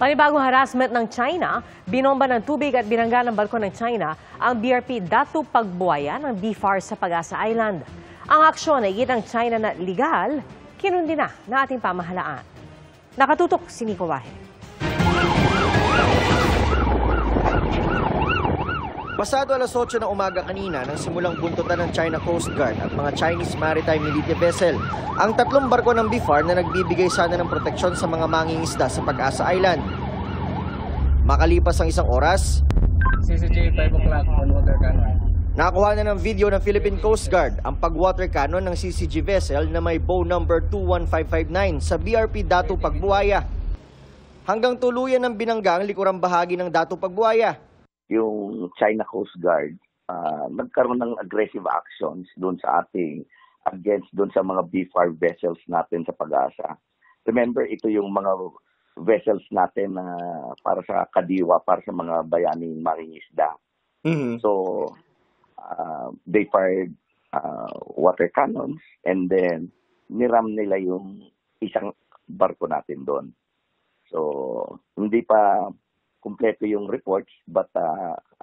Panibagong harassment ng China, binomba ng tubig at binangga ng barko ng China ang BRP Datu Pagbuaya ng BFAR sa Pag-asa Island. Ang aksyon ay gitang China na legal, kinundi na ng ating pamahalaan. Nakatutok si Nico Wahe. Pasado alas 8 ng umaga kanina nang simulang buntutan ng China Coast Guard at mga Chinese Maritime Military Vessel ang tatlong barko ng BFAR na nagbibigay sana ng proteksyon sa mga mangingisda sa Pag-asa Island. Makalipas ang isang oras, CCG 5 o'clock on water cannon. nakakuha na ng video ng Philippine Coast Guard ang pag-water cannon ng CCG vessel na may bow number 21559 sa BRP Datu Pagbuaya. Hanggang tuluyan ng binangga ang likurang bahagi ng Datu Pagbuaya. Yung China Coast Guard nagkaroon ng aggressive actions doon sa ating against doon sa mga BFAR vessels natin sa Pag-asa. Remember, ito yung mga vessels natin na para sa kadiwa, para sa mga bayaning mangingisda. So, they fired water cannons and then niram nila yung isang barko natin doon. So, hindi pa kumpleto yung reports but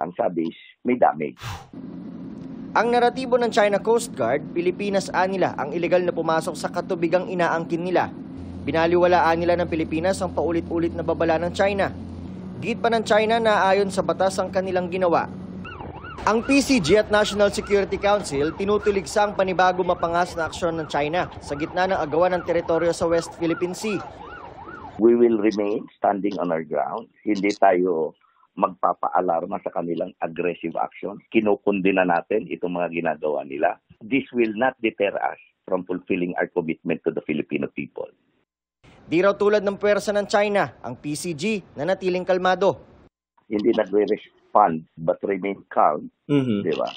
ang sabi is may damage. Ang naratibo ng China Coast Guard, Pilipinas nila ang ilegal na pumasok sa katubigang inaangkin nila. Binaliwalaan nila ng Pilipinas ang paulit-ulit na babala ng China. Git pa ng China na ayon sa batas ang kanilang ginawa. Ang PCG at National Security Council tinutuligsa ang panibago mapangas na aksyon ng China sa gitna ng agawan ng teritoryo sa West Philippine Sea. We will remain standing on our ground. Hindi tayo magpapaalarma sa kanilang aggressive action. Kinukundi na natin itong mga ginagawa nila. This will not deter us from fulfilling our commitment to the Filipino people. Di raw tulad ng puwersa ng China, ang PCG na natiling kalmado. Hindi nagre-respond but remain calm, di ba?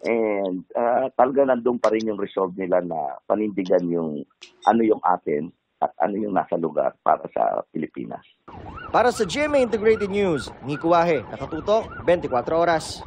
And talaga nandun pa rin yung resolve nila na panindigan yung ano yung atin at ano yung nasa lugar para sa Pilipinas. Para sa GMA Integrated News, Nico Wahe, nakatutok 24 oras.